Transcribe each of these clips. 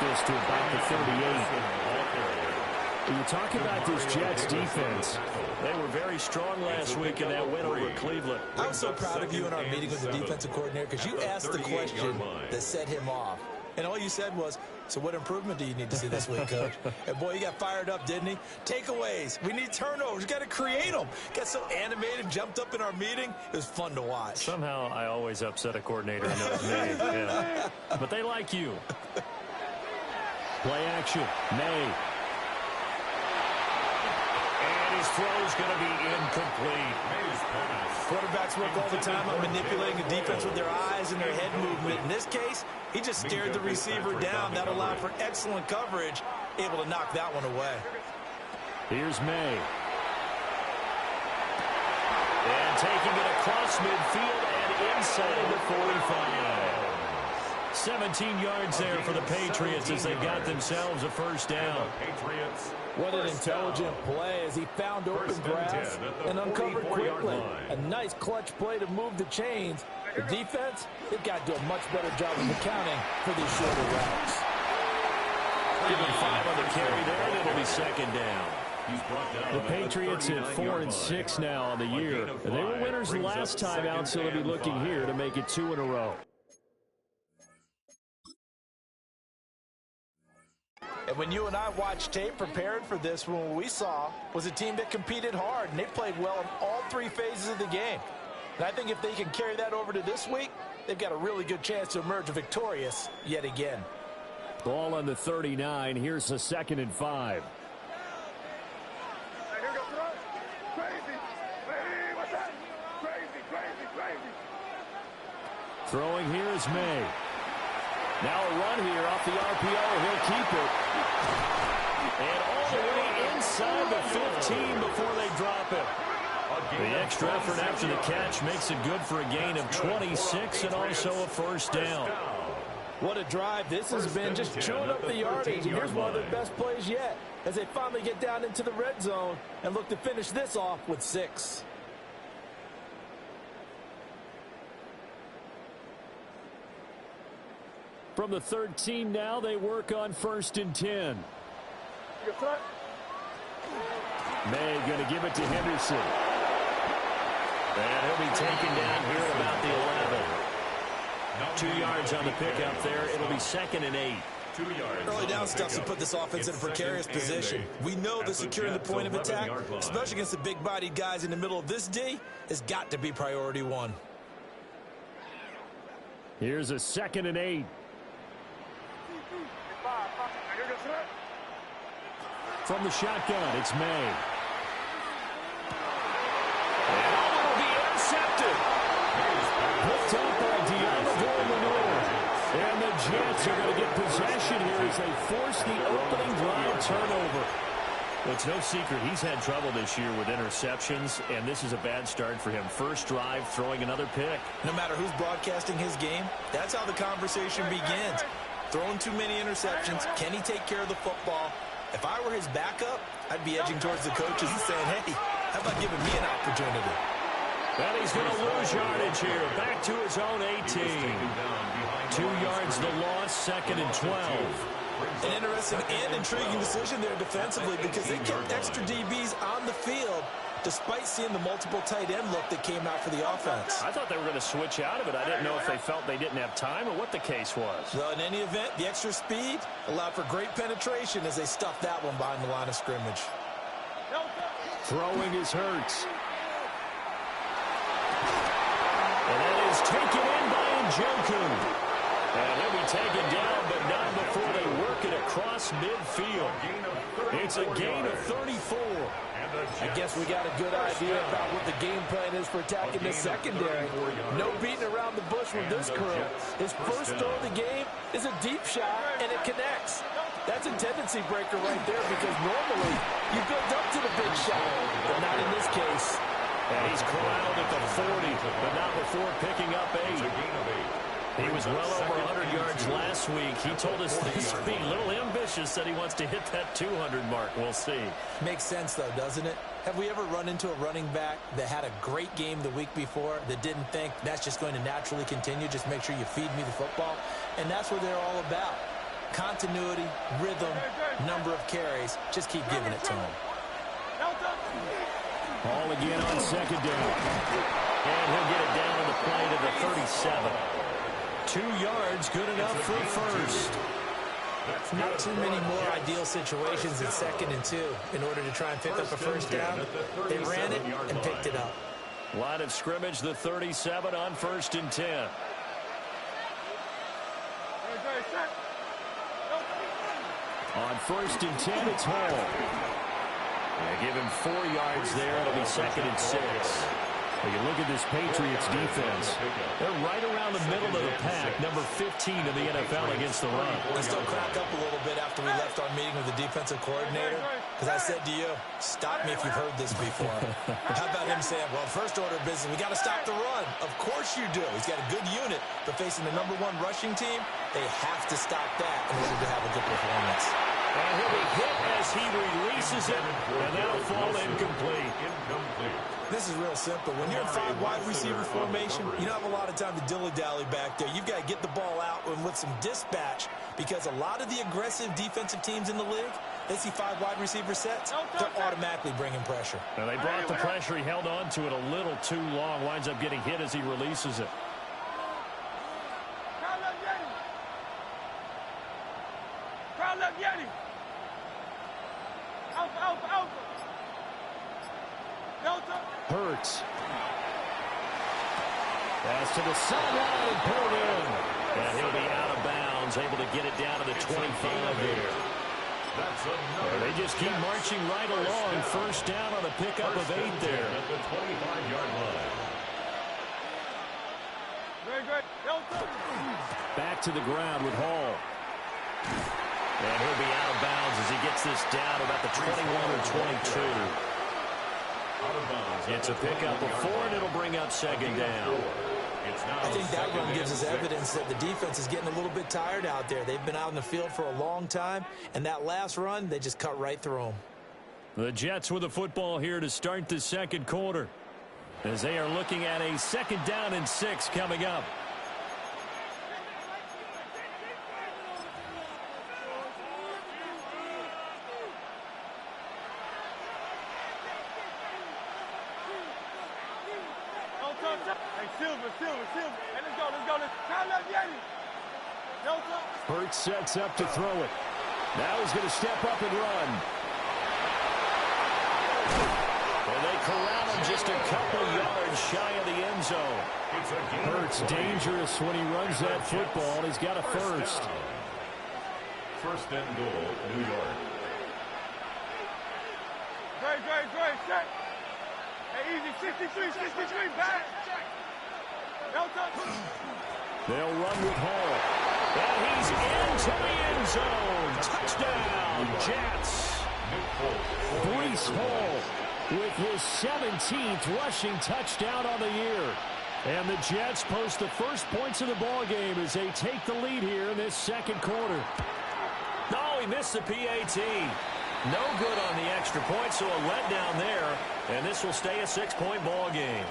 this to about the 38. When you talk about this Jets defense, they were very strong last week in that win over Cleveland. I was so proud of you in our meeting with the defensive coordinator because you asked the question that set him off. And all you said was, so what improvement do you need to see this week, Coach? And, boy, he got fired up, didn't he? Takeaways. We need turnovers. We got to create them. Got so animated, jumped up in our meeting. It was fun to watch. Somehow I always upset a coordinator who knows me. Yeah. But they like you. Play action. May. And his throw's going to be incomplete. Quarterbacks work all the time on manipulating the defense with their eyes and their head movement. In this case, he just stared the receiver down. That allowed for excellent coverage, able to knock that one away. Here's May. And taking it across midfield and inside the 45. 17 yards there for the Patriots as they got themselves a first down. What an intelligent play as he found open grass and uncovered quickly. A nice clutch play to move the chains. The defense, they've got to do a much better job of accounting for these shorter routes. Give him 5 on the carry there, and it'll be second down. The Patriots at 4-6 now on the year. And they were winners last time out, so they'll be looking here to make it 2 in a row. And when you and I watched tape prepared for this, what we saw was a team that competed hard, and they played well in all 3 phases of the game. And I think if they can carry that over to this week, they've got a really good chance to emerge victorious yet again. Ball on the 39. Here's a 2nd and 5. Throwing here is May. Now a run here off the RPO. He'll keep it. And all the way inside the 15 before they drop it. The extra effort after the catch makes it good for a gain of 26 and also a first down. What a drive this has been, just chewing up the yardage. And here's one of their best plays yet as they finally get down into the red zone and look to finish this off with 6. From the 13 now, they work on 1st and 10. May going to give it to Henderson. And he'll be taken down here at about the 11. 2 yards on the pickup there. It'll be 2nd and 8. Early down stuff to put this offense in a precarious position. We know that securing the point of attack, especially against the big-bodied guys in the middle of this D, has got to be priority 1. Here's a 2nd and 8. From the shotgun, it's May. And it'll be intercepted. Picked up by Deontay Lenore. And the Jets are going to get possession here as they force the opening drive turnover. Well, it's no secret he's had trouble this year with interceptions, and this is a bad start for him. First drive, throwing another pick. No matter who's broadcasting his game, that's how the conversation begins. Throwing too many interceptions, can he take care of the football? If I were his backup, I'd be edging towards the coaches and saying, hey, how about giving me an opportunity? And he's going to lose yardage here. Back to his own 18. 2 yards the loss, 2nd and 12. An interesting and intriguing decision there defensively because they kept extra DBs on the field despite seeing the multiple tight end look that came out for the offense. I thought they were going to switch out of it. I didn't know if they felt they didn't have time or what the case was. Well, in any event, the extra speed allowed for great penetration as they stuffed that one behind the line of scrimmage. Throwing is Hurts. And that is taken in by Njoku. And he'll be taken down, but not before they work it across midfield. It's a gain of 34. I guess we got a good idea about what the game plan is for attacking the secondary. No beating around the bush with this crew. His first throw of the game is a deep shot, and it connects. That's a tendency breaker right there because normally you build up to the big shot, but not in this case. And he's corralled at the 40, but not before picking up 8. He was well over 100 yards last week. He told us he's being a little ambitious, that he wants to hit that 200 mark. We'll see. Makes sense, though, doesn't it? Have we ever run into a running back that had a great game the week before that didn't think that's just going to naturally continue, just make sure you feed me the football? And that's what they're all about. Continuity, rhythm, number of carries. Just keep giving it to him. Ball again on second down. And he'll get it down on the play to the 37. 2 yards, good enough for a first. Not too many more ideal situations in 2nd and 2 in order to try and pick up a first down. They ran it and picked it up. Line of scrimmage, the 37 on 1st and 10. On 1st and 10, it's Hall. They give him 4 yards there. It'll be 2nd and 6. Well, you look at this Patriots defense. They're right around the middle of the pack, number 15 in the NFL against the run. I still crack up a little bit after we left our meeting with the defensive coordinator, because I said to you, stop me if you've heard this before. How about him saying, well, first order of business, we got to stop the run. Of course you do. He's got a good unit, but facing the number 1 rushing team, they have to stop that in order to have a good performance. And he'll be hit as he releases it, and that'll fall incomplete. This is real simple. When you're in 5 wide receiver formation, you don't have a lot of time to dilly-dally back there. You've got to get the ball out and with some dispatch, because a lot of the aggressive defensive teams in the league, they see 5 wide receiver sets, they're automatically bringing pressure. And they brought the pressure. He held on to it a little too long. Winds up getting hit as he releases it. Hurts. Pass to the sideline and pulled in. And he'll be out of bounds, able to get it down to the 25 here. They just keep marching right along. First down on a pickup of 8 there. At the 25-yard line. Back to the ground with Hall. And he'll be out of bounds as he gets this down about the 21 or 22. It's a pickup of 4, and it'll bring up 2nd down. I think that run gives us evidence that the defense is getting a little bit tired out there. They've been out in the field for a long time, and that last run, they just cut right through them. The Jets with the football here to start the 2nd quarter, as they are looking at a 2nd down and 6 coming up. Hurts sets up to throw it. Now he's going to step up and run. And they corral him just a couple yards shy of the end zone. Hurts dangerous when he runs that football, and he's got a first. 1st and goal, New York. Great. Check. Hey, easy. 63, back. They'll run with Hall. And he's into the end zone. Touchdown, Jets. Breece Hall with his 17th rushing touchdown on the year. And the Jets post the first points of the ball game as they take the lead here in this 2nd quarter. No, he missed the PAT. No good on the extra point, so a letdown there. And this will stay a 6-point ball game.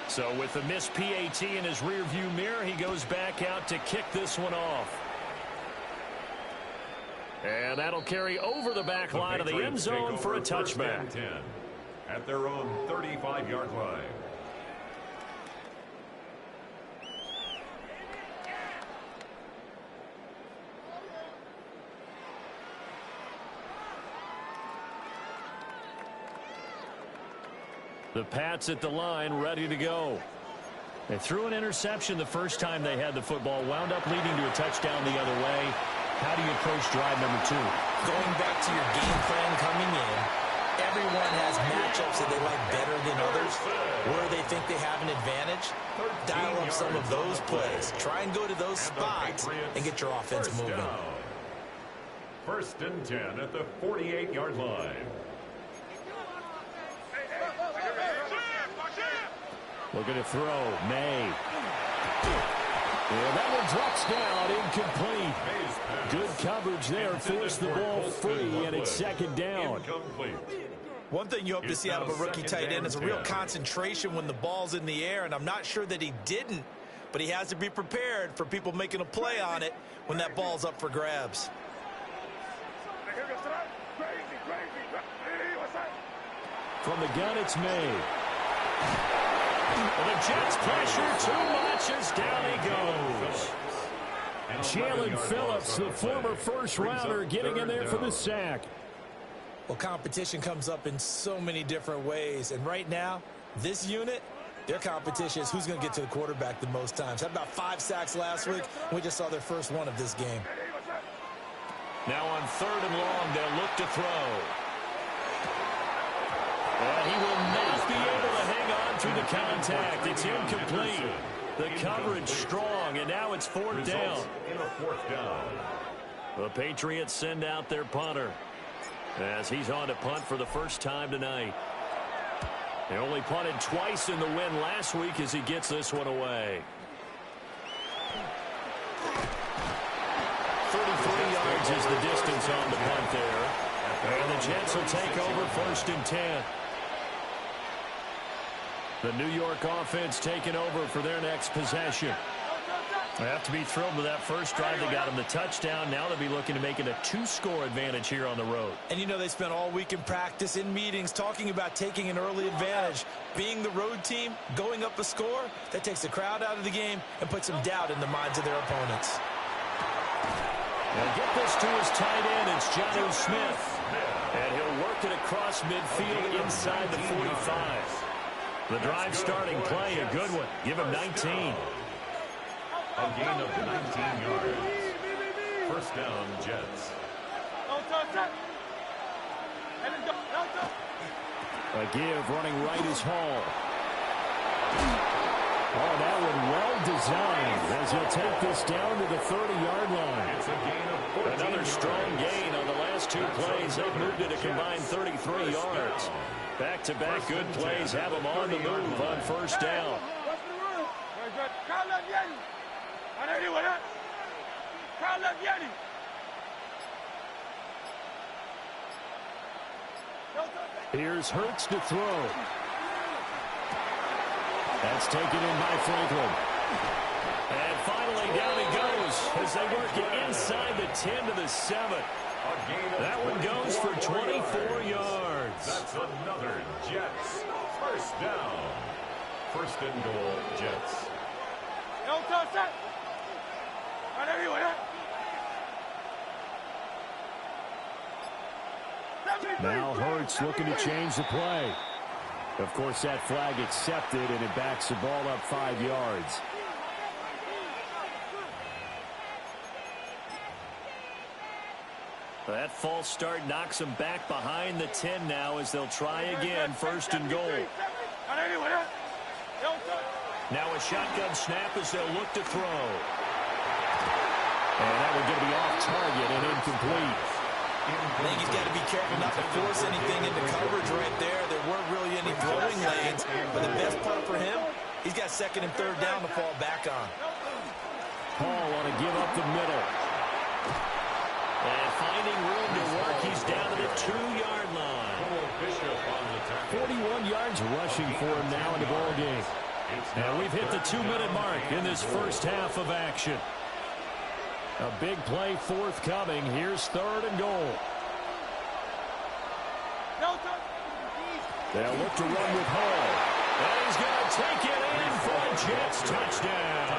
So with the missed PAT in his rearview mirror, he goes back out to kick this one off. And that'll carry over the back line of the end zone for a touchback. 10 at their own 35-yard line. The Pats at the line, ready to go. They threw an interception the first time they had the football, wound up leading to a touchdown the other way. How do you approach drive number 2? Going back to your game plan coming in, everyone has matchups that they like better than others, where they think they have an advantage. Dial up some of those plays. Try and go to those spots and get your offense moving. 1st and 10 at the 48-yard line. Looking to throw. May. Yeah, that one drops down, incomplete. Good coverage there, forced the ball free, and it's 2nd down. One thing you hope to see out of a rookie tight end is a real concentration when the ball's in the air, and I'm not sure that he didn't, but he has to be prepared for people making a play on it when that ball's up for grabs. From the gun, it's made. Well, the Jets pressure too much as down he goes. Jalen Phillips, the former first-rounder, getting in there for the sack. Well, competition comes up in so many different ways, and right now, this unit, their competition is who's going to get to the quarterback the most times. Had about 5 sacks last week. We just saw their first one of this game. Now on 3rd and long, they'll look to throw. And he will not be able to hang on through the contact. It's incomplete. The coverage strong, and now it's 4th down. The Patriots send out their punter as he's on to punt for the first time tonight. He only punted twice in the win last week as he gets this one away. 33 yards is the distance on the punt there. And the Jets will take over 1st and 10. The New York offense taking over for their next possession. They have to be thrilled with that first drive. They got them the touchdown. Now they'll be looking to make it a 2-score advantage here on the road. And you know they spent all week in practice, in meetings, talking about taking an early advantage. Being the road team, going up a score, that takes the crowd out of the game and puts some doubt in the minds of their opponents. And get this to his tight end. It's Jonnu Smith. And he'll work it across midfield inside the 45. The drive starting play, a good one. Give him 19. A gain of 19 yards. 1st down, Jets. A give running right is Hall. Oh, that one well designed as he'll take this down to the 30-yard line. It's a gain of 14 Another strong gain on the last 2 plays. They've moved it a combined 33 yards. Back-to-back good plays have them on the move on 1st down. Here's Hurts to throw. That's taken in by Franklin. And finally down he goes as they work it inside the 10 to the 7. That one goes for 24 yards. That's another Jets. 1st down. 1st and goal, Jets. Now Hurts looking to change the play. Of course, that flag accepted, and it backs the ball up 5 yards. That false start knocks them back behind the 10 now as they'll try again. 1st and goal. Now a shotgun snap as they'll look to throw. And that one going to be off target and incomplete. I think he's got to be careful not to force anything into coverage right there. There weren't really any throwing lanes, but the best part for him, he's got 2nd and 3rd down to fall back on. Hall want to give up the middle. And finding room to work, he's down to the 2-yard line. 41 yards rushing for him now in the ball game. And we've hit the 2-minute mark in this first half of action. A big play forthcoming. Here's 3rd and goal. They'll look to run with Hall. And he's going to take it in for a Jets touchdown.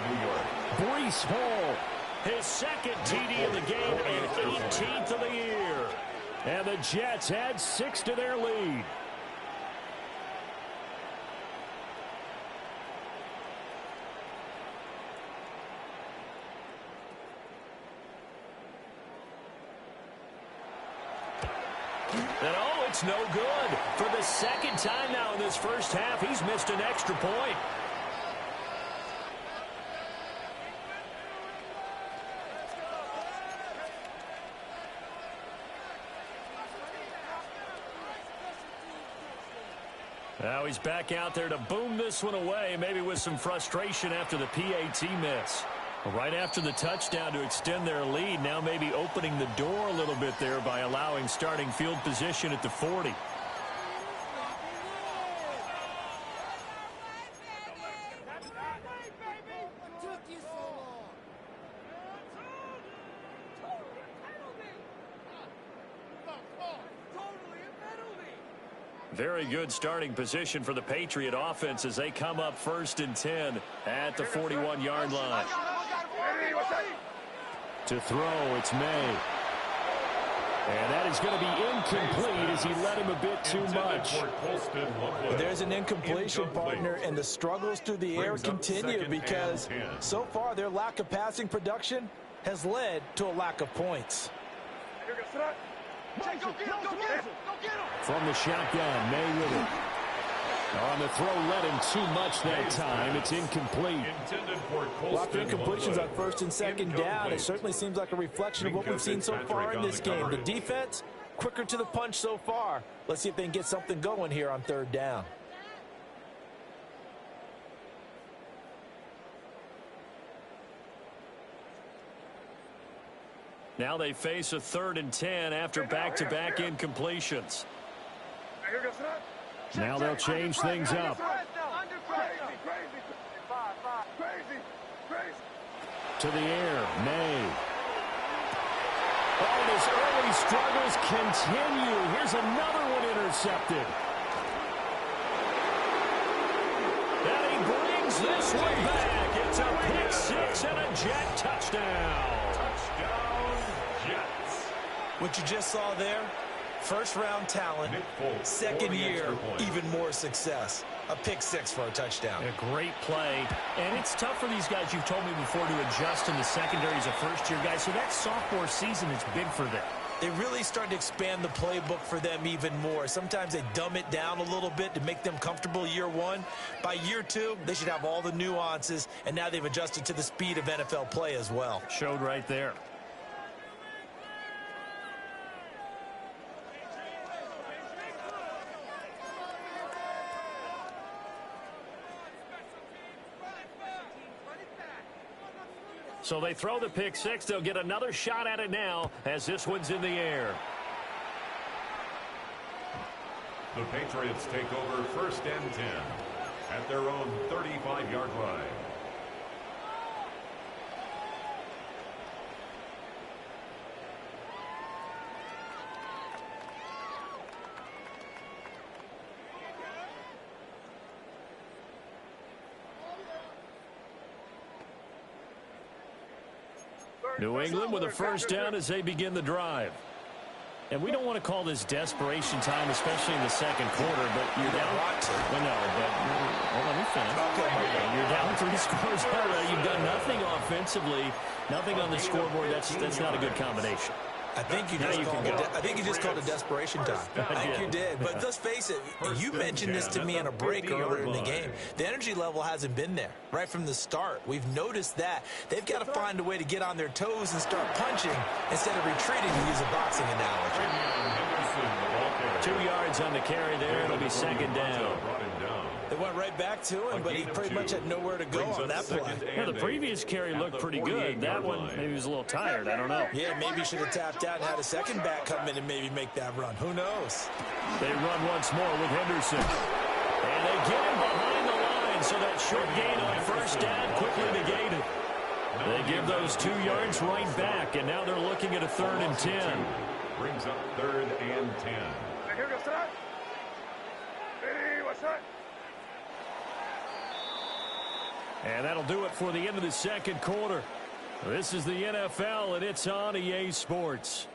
New York. Breece Hall. His 2nd TD of the game and 18th of the year. And the Jets add 6 to their lead. And oh, it's no good. For the 2nd time now in this first half, he's missed an extra point. Now he's back out there to boom this one away, maybe with some frustration after the PAT miss. Right after the touchdown to extend their lead, now maybe opening the door a little bit there by allowing starting field position at the 40. Very good starting position for the Patriot offense as they come up 1st and 10 at the 41-yard line. To throw, it's May. And that is going to be incomplete as he led him a bit too much. There's an incompletion, partner, and the struggles through the air continue because so far their lack of passing production has led to a lack of points. From the shotgun, May with it. On the throw, led him too much that time. It's incomplete. Lots of incompletions on 1st and 2nd down. It certainly seems like a reflection of what we've seen so far in this game. The defense, quicker to the punch so far. Let's see if they can get something going here on 3rd down. Now they face a 3rd and 10 after back-to-back incompletions. Now they'll change things up. To the air, May. Oh, and his early struggles continue. Here's another one intercepted. And he brings this one back. It's a pick six and a Jet touchdown. What you just saw there, 1st-round talent, 2nd year, even more success. A pick six for a touchdown. A great play. And it's tough for these guys, you've told me before, to adjust in the secondary as a first-year guy. So that sophomore season is big for them. They really started to expand the playbook for them even more. Sometimes they dumb it down a little bit to make them comfortable year 1. By year 2, they should have all the nuances, and now they've adjusted to the speed of NFL play as well. Showed right there. So they throw the pick six. They'll get another shot at it now as this one's in the air. The Patriots take over 1st and 10 at their own 35-yard line. New England with a 1st down as they begin the drive. And we don't want to call this desperation time, especially in the 2nd quarter, but you're down. Well, no, but let me finish. Okay. You're down 3 scores already. You've done nothing offensively, nothing on the scoreboard. That's not a good combination. I think you just called it desperation time. I think you did. But let's face it, you mentioned this to me on a break earlier in the game. The energy level hasn't been there right from the start. We've noticed that. They've got to find a way to get on their toes and start punching instead of retreating, to use a boxing analogy. 2 yards on the carry there. It'll be 2nd down. They went right back to him, but he pretty much had nowhere to go on that play. Yeah, the previous carry looked pretty good. That one, maybe he was a little tired. I don't know. Yeah, maybe he should have tapped out and had a second back come in and maybe make that run. Who knows? They run once more with Henderson. And they get him behind the line, so that short gain on 1st down quickly negated. They give those 2 yards right back, and now they're looking at a 3rd and 10. Brings up 3rd and 10. And that'll do it for the end of the 2nd quarter. This is the NFL, and it's on EA Sports.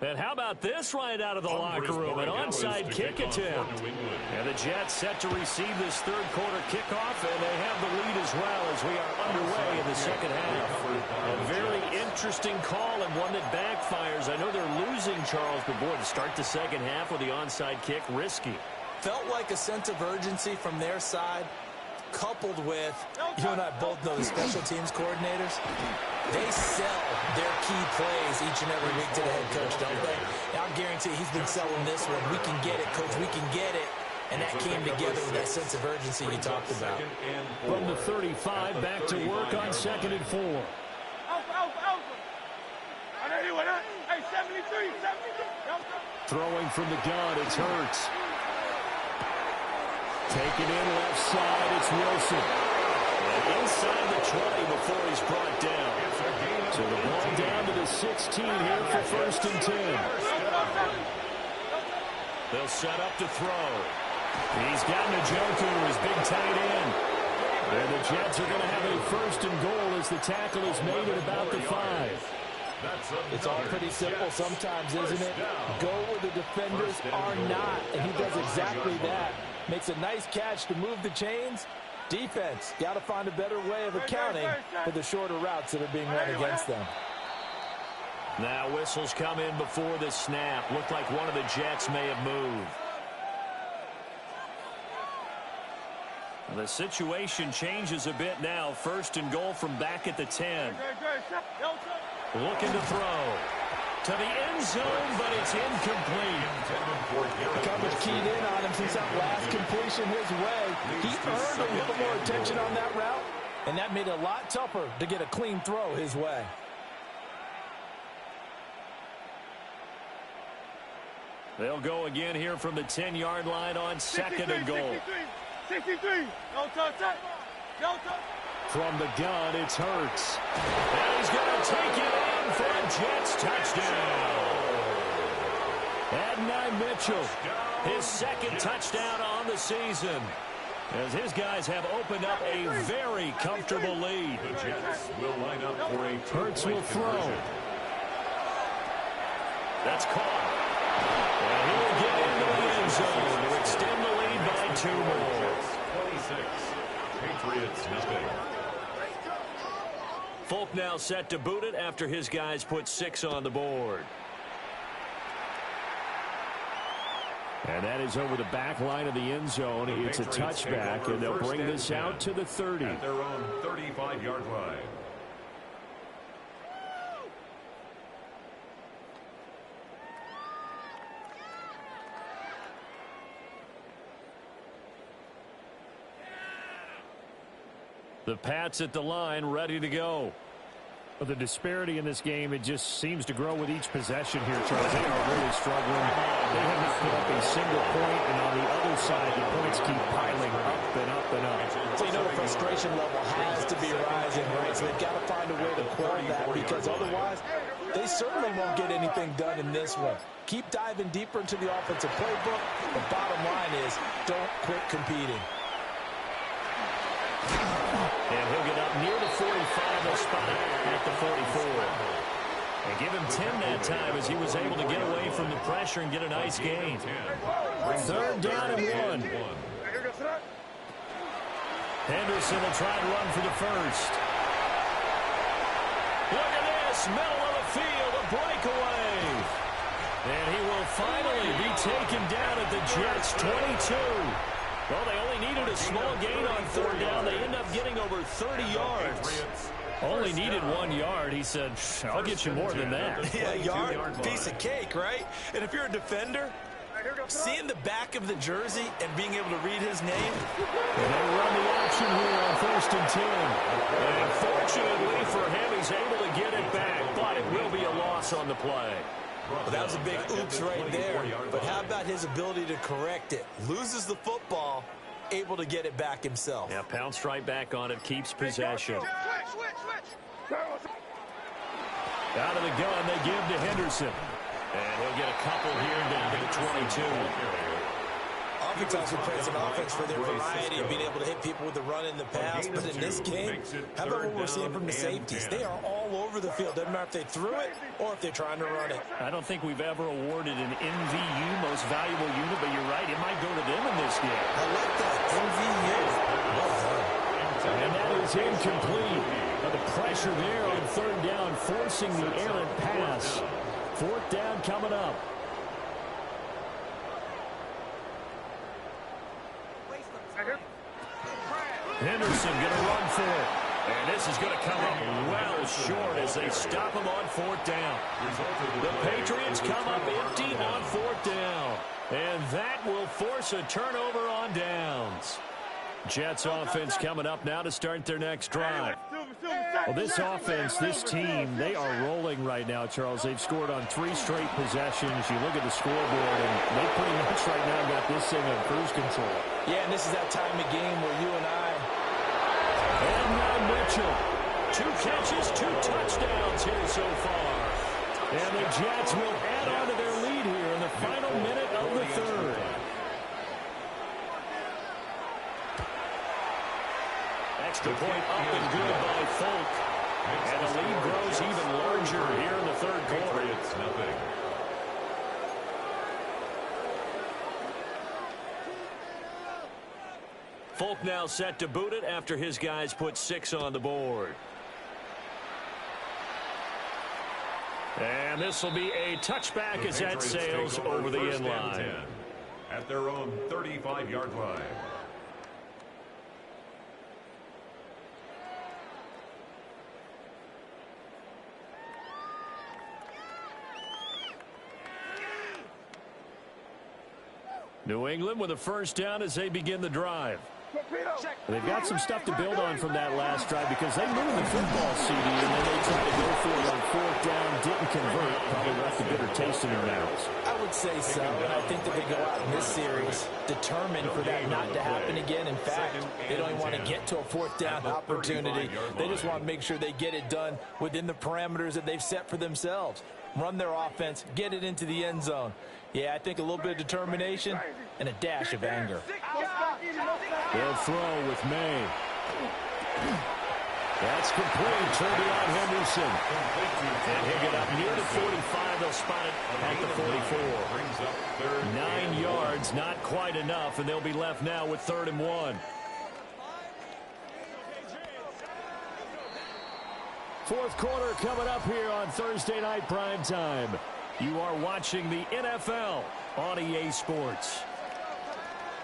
And how about this right out of the locker room? An onside kick attempt. And the Jets set to receive this 3rd quarter kickoff, and they have the lead as well as we are underway in the 2nd half. A very interesting call and one that backfires. I know they're losing, Charles, but boy, to start the 2nd half with the onside kick, risky. Felt like a sense of urgency from their side. coupled with, you and I both know the special teams coordinators, they sell their key plays each and every week to the head coach, don't they? And I'll guarantee he's been selling this one. We can get it, coach. We can get it. And that came together with that sense of urgency you talked about. From the 35, back to work on 2nd and 4. Hey, 73. Throwing from the gun, it's Hurts. Taken in left side, it's Wilson. And inside the 20 before he's brought down. So the ball down to the 16 here for 1st and 10. They'll set up to throw. He's got Njoku, his big tight end. And the Jets are going to have a 1st and goal as the tackle is made at about the 5. It's all pretty simple sometimes, isn't it? Go where the defenders are not, and he does exactly that. Makes a nice catch to move the chains. Defense, got to find a better way of accounting for the shorter routes that are being run against them. Now whistles come in before the snap. Looked like one of the Jets may have moved. The situation changes a bit now. 1st and goal from back at the 10. Looking to throw to the end zone, but it's incomplete. The coverage keyed in on him since that last completion his way. He earned a little more attention on that route, and that made it a lot tougher to get a clean throw his way. They'll go again here from the 10-yard line on 2nd and goal. 63. No touch. From the gun, it's Hurts. And he's going to take it in for a Jets touchdown. Adonai Mitchell. His 2nd touchdown on the season, as his guys have opened up a very comfortable lead. The Jets will line up for a Hurts will throw. That's caught. And he'll get into the end zone to extend the lead by 2 more. 26. Patriots nothing. Folk now set to boot it after his guys put 6 on the board. And that is over the back line of the end zone. It's a touchback, and they'll bring this out to the 30. At their own 35-yard line. The Pats at the line, ready to go. But the disparity in this game, it just seems to grow with each possession here, Charles. They are really struggling. They have not put up a single point, and on the other side, the points keep piling up and up and up. So you know the frustration level has to be rising, right? So they've got to find a way to quell that, because otherwise they certainly won't get anything done in this one. Keep diving deeper into the offensive playbook. The bottom line is don't quit competing. And he'll get up near the 45, they'll spot it at the 44. And give him 10 that time as he was able to get away from the pressure and get a nice gain. 3rd down and 1. Henderson will try and run for the 1st. Look at this, middle of the field, a breakaway. And he will finally be taken down at the Jets' 22. Well, they only needed a small gain on 4th down. They end up getting over 30 yards. Only needed 1 yard. He said, I'll get you more than that. Yeah, yard, piece of cake, right? And if you're a defender, seeing the back of the jersey and being able to read his name. And they run the option here on 1st and 10. And fortunately for him, he's able to get it back, but it will be a loss on the play. Well, that was a big oops right there. But how about his ability to correct it? Loses the football, able to get it back himself. Yeah, pounced right back on it, keeps possession. Out of the gun, they give to Henderson. And he'll get a couple here down to the 22. Offense also plays an offense for their variety of being able to hit people with the run in the pass. But in this game, how about what we're seeing from the safeties? They are all over the field. Doesn't matter if they threw it or if they're trying to run it. I don't think we've ever awarded an MVU, most valuable unit, but you're right, it might go to them in this game. I like that. MVU. Well done. And that is incomplete. But the pressure there on 3rd down, forcing the errant pass. 4th down coming up. Henderson going to run for it. And this is going to come up well short as they stop him on fourth down. The Patriots come up empty on fourth down. And that will force a turnover on downs. Jets offense coming up now to start their next drive. Well, this offense, this team, they are rolling right now, Charles. They've scored on 3 straight possessions. You look at the scoreboard, and they pretty much right now got this thing on cruise control. Yeah, and this is that time of game where you and I... And now Mitchell. 2 catches, 2 touchdowns here so far. And the Jets will add on to their lead here in the final minute of the third. Extra point up and good by Folk. And the lead grows even larger here in the third quarter. It's nothing. Folk now set to boot it after his guys put 6 on the board. And this will be a touchback as that sails over the end line. At their own 35-yard line. New England with a first down as they begin the drive. They've got some stuff to build on from that last drive because they moved the football, CD, and then they tried to go for it on fourth down, didn't convert, probably left a bitter taste in their mouths. I would say so, and I think that they go out in this series determined for that not to happen again. In fact, they don't even want to get to a fourth down opportunity. They just want to make sure they get it done within the parameters that they've set for themselves. Run their offense, get it into the end zone. Yeah, I think a little bit of determination and a dash of anger. They'll throw with May. That's complete. Trevion Henderson. And he'll get up near the 45. They'll spot it at the 44. 9 yards, not quite enough, and they'll be left now with 3rd and 1. Fourth quarter coming up here on Thursday Night Prime Time. You are watching the NFL on EA Sports.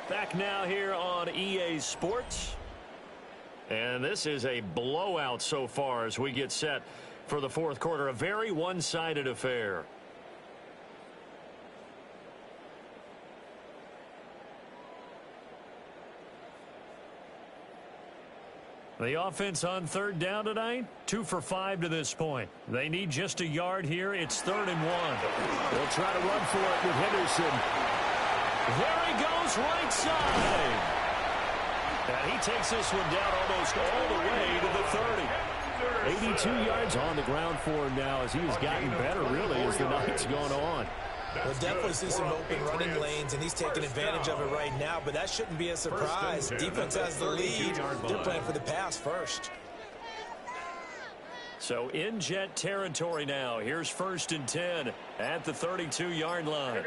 Back now here on EA Sports. And this is a blowout so far as we get set for the fourth quarter. A very one-sided affair. The offense on 3rd down tonight, 2 for 5 to this point. They need just a yard here. It's 3rd and 1. They'll try to run for it with Henderson. There he goes, right side. And he takes this one down almost all the way to the 30. 82 yards on the ground for him now as he has gotten better, really, as the night's gone on. We'll definitely see some open running lanes, and he's taking advantage of it right now, but that shouldn't be a surprise. Defense has the lead. They're playing for the pass first. So in Jet territory now. Here's 1st and 10 at the 32-yard line.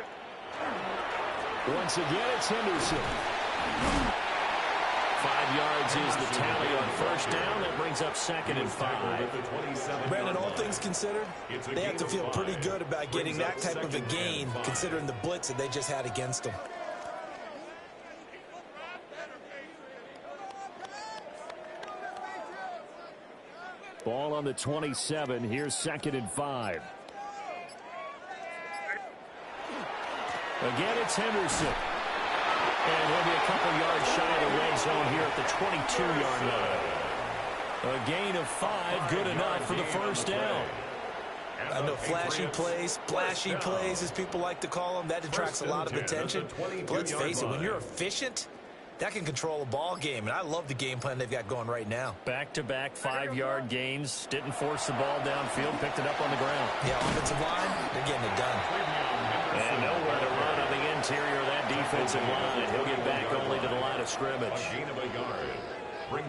Once again, it's Henderson. 5 yards is the tally on 1st down. That brings up 2nd and 5. Brandon, all things considered, they have to feel pretty good about getting that type of a gain, considering the blitz that they just had against them. Ball on the 27. Here's 2nd and 5. Again, it's Henderson. And he'll be a couple yards shy of the red zone here at the 22-yard line. A gain of 5, good enough for the first down. I know flashy plays, splashy plays, as people like to call them, that attracts a lot of attention. But let's face it, when you're efficient, that can control a ball game. And I love the game plan they've got going right now. Back-to-back 5-yard gains. Didn't force the ball downfield. Picked it up on the ground. Yeah, offensive line, they're getting it done. And nowhere to run on the interior of that defensive line. He'll get back only to the line of scrimmage.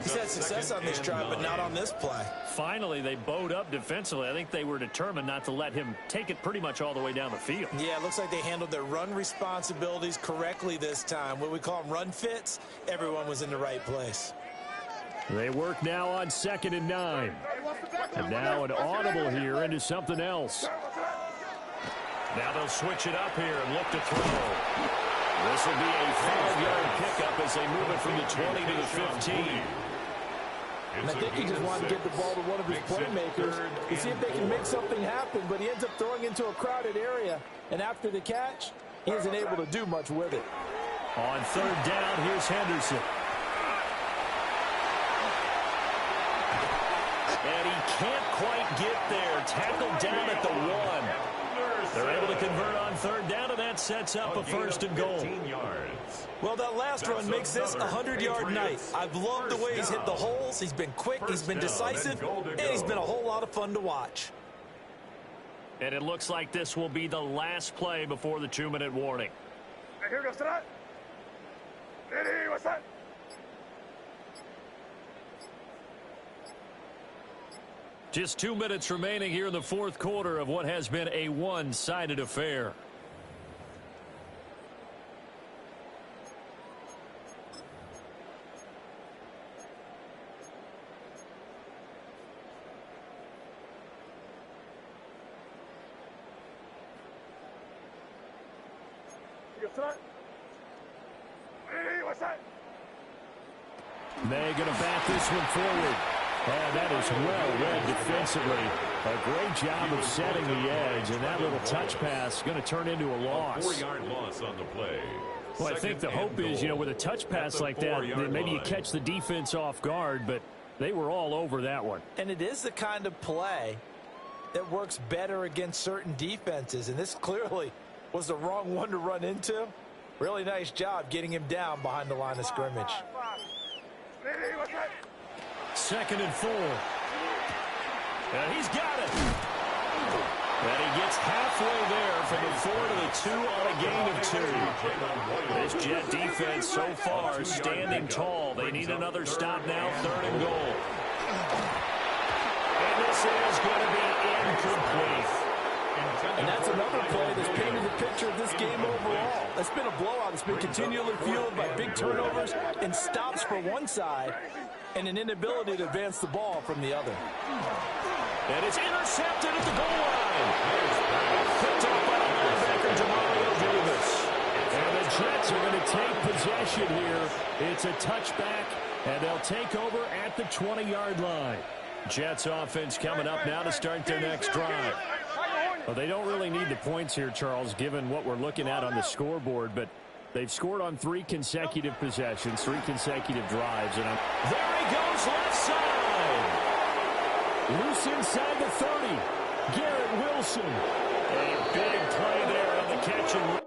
He's had success on this drive, but not on this play. Finally, they bowed up defensively. I think they were determined not to let him take it pretty much all the way down the field. Yeah, it looks like they handled their run responsibilities correctly this time. What we call them run fits, everyone was in the right place. They work now on 2nd and 9. And now an audible here into something else. Now they'll switch it up here and look to throw. This will be a 5-yard pickup as they move it from the 20 to the 15. And I think he just wanted to get the ball to one of his playmakers to see if they can make something happen, but he ends up throwing into a crowded area. And after the catch, he isn't able to do much with it. On third down, here's Henderson. And he can't quite get there. Tackled down at the 1. They're able to convert on third down, and that sets up a first and goal. Well, that last run makes this a 100-yard night. I've loved the way he's hit the holes. He's been quick, he's been decisive, and he's been a whole lot of fun to watch. And it looks like this will be the last play before the 2-minute warning. Here goes that. Ready, what's that? Just 2 minutes remaining here in the fourth quarter of what has been a one-sided affair. They're going to bat this one forward. And that is well read defensively. A great job of setting the edge, and that little touch pass is going to turn into a loss. 4-yard loss on the play. Well, I think the hope is, with a touch pass like that maybe you catch the defense off guard, but they were all over that one. And it is the kind of play that works better against certain defenses, and this clearly was the wrong one to run into. Really nice job getting him down behind the line of scrimmage. Ready, what's that? 2nd and 4. And he's got it. And he gets halfway there from the 4 to the 2 on a gain of 2. This Jet defense so far standing tall. They need another stop now, 3rd and goal. And this is going to be incomplete. And that's another play that's painted the picture of this game overall. It's been a blowout. It's been continually fueled by big turnovers and stops for one side and an inability to advance the ball from the other. And it's intercepted at the goal line. Picked up by the linebacker, Demario Davis. And the Jets are going to take possession here. It's a touchback, and they'll take over at the 20-yard line. Jets offense coming up now to start their next drive. Well, they don't really need the points here, Charles, given what we're looking at on the scoreboard, but they've scored on 3 consecutive possessions, 3 consecutive drives. And there he goes, left side. Loose inside the 30. Garrett Wilson. A big play there on the catch and